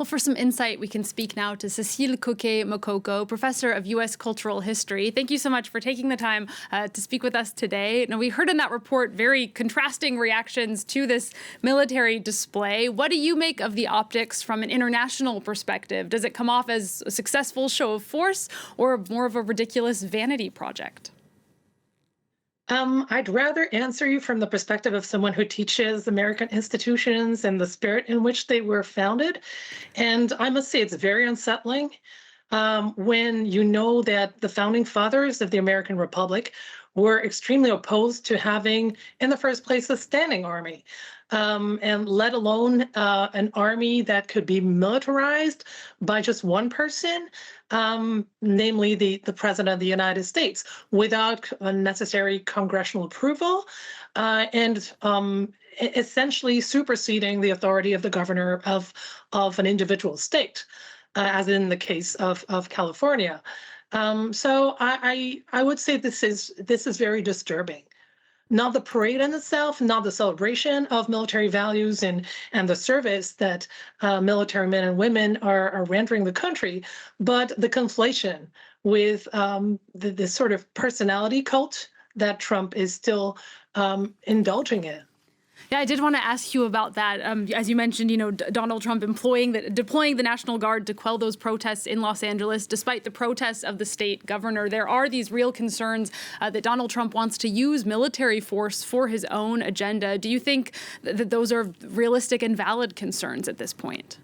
Well, for some insight, we can speak now to Cécile Coquet-Mokoko, professor of U.S. Cultural History. Thank you so much for taking the time to speak with us today. Now, we heard in that report very contrasting reactions to this military display. What do you make of the optics from an international perspective? Does it come off as a successful show of force or more of a ridiculous vanity project? I'd rather answer you from the perspective of someone who teaches American institutions and the spirit in which they were founded. And I must say, it's very unsettling when you know that the founding fathers of the American Republic were extremely opposed to having, in the first place, a standing army, and let alone an army that could be militarized by just one person, namely the President of the United States, without necessary congressional approval, and essentially superseding the authority of the governor of an individual state, as in the case of California. So I would say this is very disturbing. Not the parade in itself, not the celebration of military values and the service that military men and women are rendering the country, but the conflation with this sort of personality cult that Trump is still indulging in. Yeah, I did want to ask you about that. As you mentioned, Donald Trump deploying the National Guard to quell those protests in Los Angeles, despite the protests of the state governor. There are these real concerns that Donald Trump wants to use military force for his own agenda. Do you think that those are realistic and valid concerns at this point?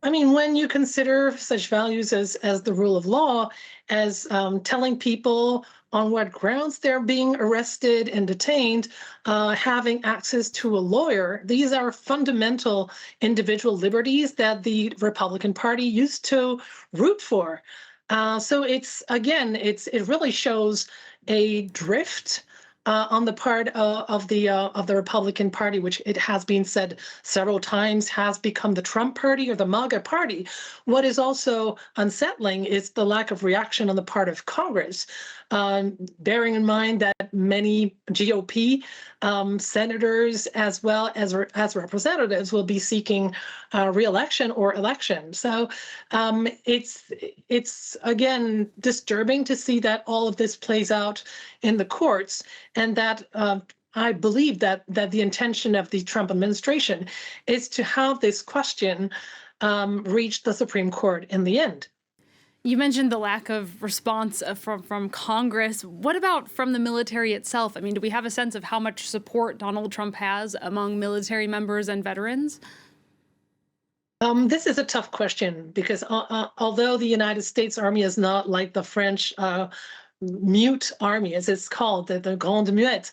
I mean, when you consider such values as the rule of law, as telling people on what grounds they're being arrested and detained, having access to a lawyer, these are fundamental individual liberties that the Republican Party used to root for. So it really shows a drift on the part of the Republican Party, which it has been said several times has become the Trump Party or the MAGA Party. What is also unsettling is the lack of reaction on the part of Congress, bearing in mind that many GOP senators as well as representatives will be seeking re-election or election. So it's again disturbing to see that all of this plays out in the courts, and that I believe that the intention of the Trump administration is to have this question reach the Supreme Court in the end. You mentioned the lack of response from Congress. What about from the military itself? I mean, do we have a sense of how much support Donald Trump has among military members and veterans? This is a tough question because although the United States Army is not like the French mute army, as it's called, the Grande Muette,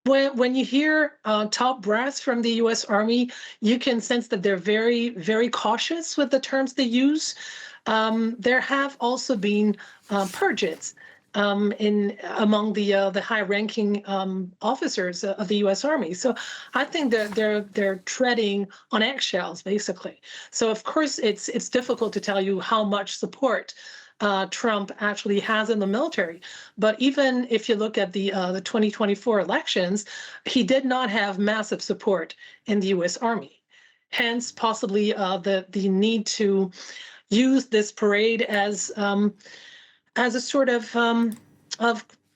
when you hear top brass from the U.S. Army, you can sense that they're very, very cautious with the terms they use. There have also been purges among the high-ranking officers of the U.S. Army. So I think that they're treading on eggshells, basically. So of course it's difficult to tell you how much support Trump actually has in the military. But even if you look at the 2024 elections, he did not have massive support in the U.S. Army. Hence, possibly the need to use this parade as a sort of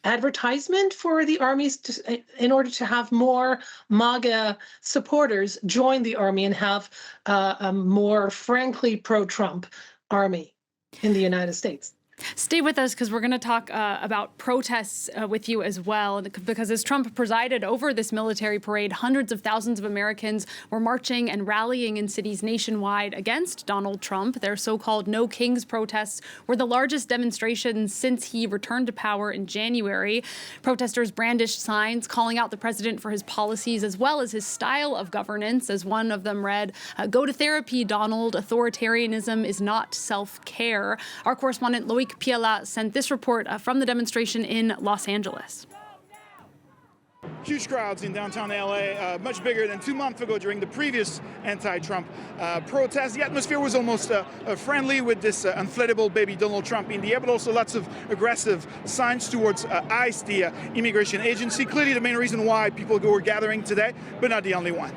advertisement for the armies in order to have more MAGA supporters join the army and have a more frankly pro-Trump army in the United States. Stay with us because we're going to talk about protests with you as well, because as Trump presided over this military parade, hundreds of thousands of Americans were marching and rallying in cities nationwide against Donald Trump. Their so-called No Kings protests were the largest demonstrations since he returned to power in January. Protesters brandished signs calling out the president for his policies as well as his style of governance, as one of them read, "Go to therapy, Donald. Authoritarianism is not self-care." Our correspondent Loic Piala sent this report from the demonstration in Los Angeles. Huge crowds in downtown LA, much bigger than 2 months ago during the previous anti-Trump protest. The atmosphere was almost friendly with this inflatable baby Donald Trump in the air, but also lots of aggressive signs towards ICE, the immigration agency. Clearly the main reason why people were gathering today, but not the only one.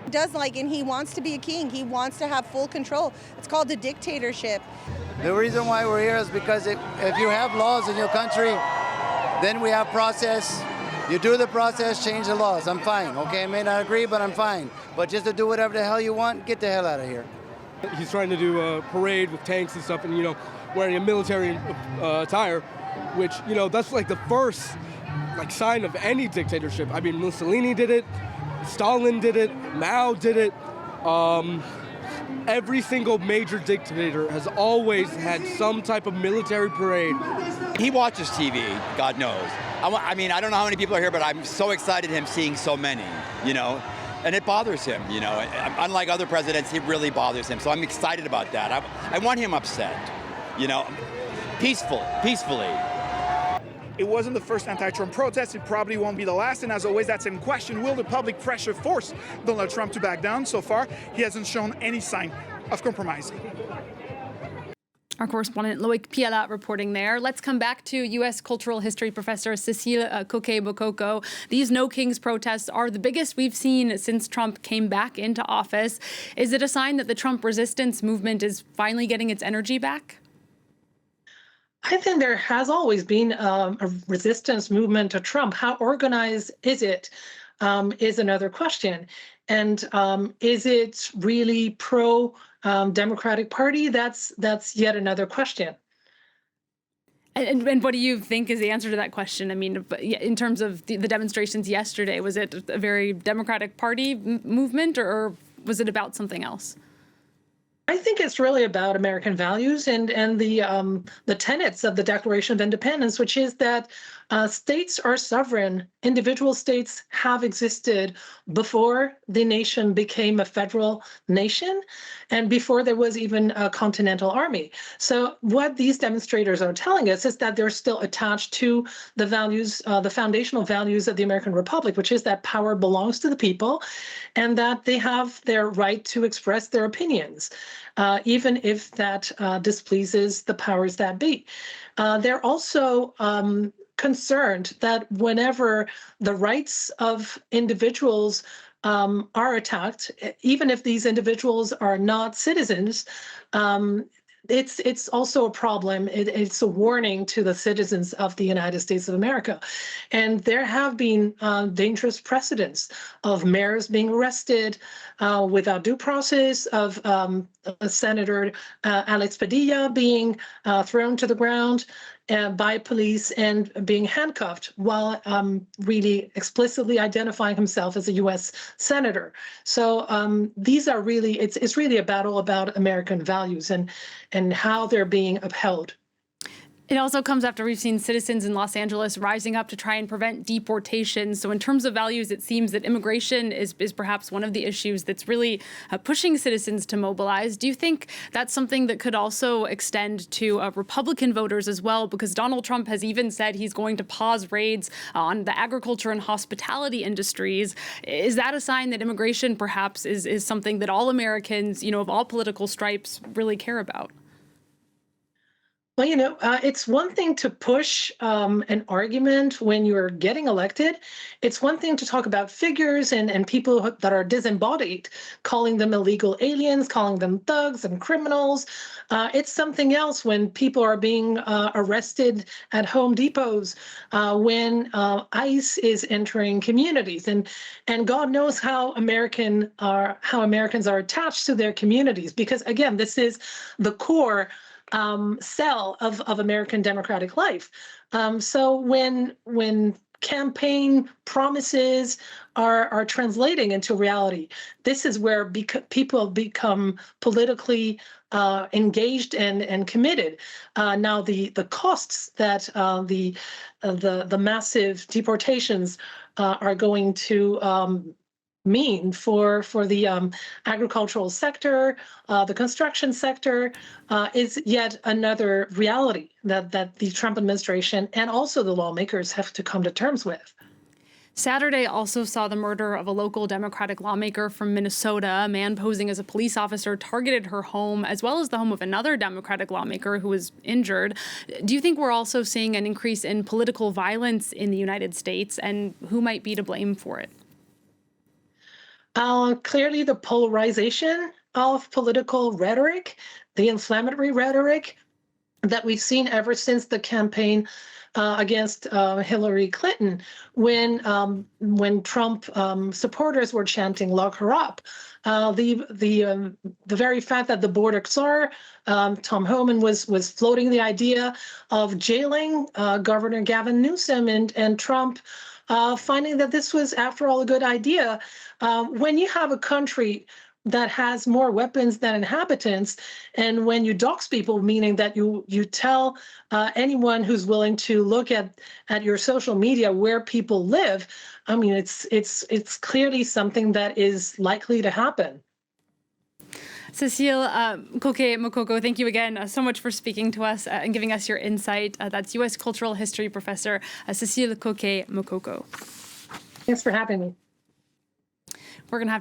Does like, and he wants to be a king. He wants to have full control. It's called a dictatorship. The reason why we're here is because if you have laws in your country, then we have process. You do the process, change the laws. I'm fine, okay? I may not agree, but I'm fine. But just to do whatever the hell you want, get the hell out of here. He's trying to do a parade with tanks and stuff and, wearing a military attire, which, that's like the first sign of any dictatorship. I mean, Mussolini did it, Stalin did it, Mao did it. Every single major dictator has always had some type of military parade. He watches TV, God knows. I mean, I don't know how many people are here, but I'm so excited him seeing so many, and it bothers him, Unlike other presidents, it really bothers him. So I'm excited about that. I want him upset, peacefully. It wasn't the first anti-Trump protest. It probably won't be the last. And as always, that's in question. Will the public pressure force Donald Trump to back down? So far, he hasn't shown any sign of compromising. Our correspondent Loic Piala reporting there. Let's come back to U.S. cultural history professor Cécile Coquet-Mokoko. These No Kings protests are the biggest we've seen since Trump came back into office. Is it a sign that the Trump resistance movement is finally getting its energy back? I think there has always been a resistance movement to Trump. How organized is it? Is another question. And is it really pro-Democratic Party? That's yet another question. And what do you think is the answer to that question? I mean, in terms of the demonstrations yesterday, was it a very Democratic Party movement, or was it about something else? I think it's really about American values and the tenets of the Declaration of Independence, which is that states are sovereign. Individual states have existed before the nation became a federal nation and before there was even a continental army. So what these demonstrators are telling us is that they're still attached to the values, the foundational values of the American Republic, which is that power belongs to the people and that they have their right to express their opinions, even if that displeases the powers that be. They're also concerned that whenever the rights of individuals are attacked, even if these individuals are not citizens, it's also a problem. It's a warning to the citizens of the United States of America. And there have been dangerous precedents of mayors being arrested without due process, of Senator Alex Padilla being thrown to the ground by police and being handcuffed while really explicitly identifying himself as a U.S. senator. So these are really, it's really a battle about American values and how they're being upheld. It also comes after we've seen citizens in Los Angeles rising up to try and prevent deportation. So in terms of values, it seems that immigration is perhaps one of the issues that's really pushing citizens to mobilize. Do you think that's something that could also extend to Republican voters as well? Because Donald Trump has even said he's going to pause raids on the agriculture and hospitality industries. Is that a sign that immigration perhaps is something that all Americans, of all political stripes, really care about? Well, it's one thing to push an argument when you're getting elected. It's one thing to talk about figures and people that are disembodied, calling them illegal aliens, calling them thugs and criminals. It's something else when people are being arrested at Home Depots, when ICE is entering communities, and God knows how Americans are attached to their communities, because again, this is the core cell of American democratic life. So when campaign promises are translating into reality, this is where people become politically engaged and committed. Now the costs that the massive deportations are going to mean for the agricultural sector, the construction sector, is yet another reality that the Trump administration and also the lawmakers have to come to terms with. Saturday also saw the murder of a local Democratic lawmaker from Minnesota. A man posing as a police officer targeted her home, as well as the home of another Democratic lawmaker who was injured. Do you think we're also seeing an increase in political violence in the United States, and who might be to blame for it? Clearly, the polarization of political rhetoric, the inflammatory rhetoric that we've seen ever since the campaign against Hillary Clinton, when Trump supporters were chanting "Lock her up." The very fact that the border czar, Tom Homan, was floating the idea of jailing Governor Gavin Newsom, and Trump finding that this was, after all, a good idea. When you have a country that has more weapons than inhabitants, and when you dox people, meaning that you tell anyone who's willing to look at your social media where people live, I mean, it's clearly something that is likely to happen. Cécile Coquet-Mokoko, thank you again so much for speaking to us and giving us your insight. That's U.S. Cultural History Professor Cécile Coquet-Mokoko. Thanks for having me. We're going to have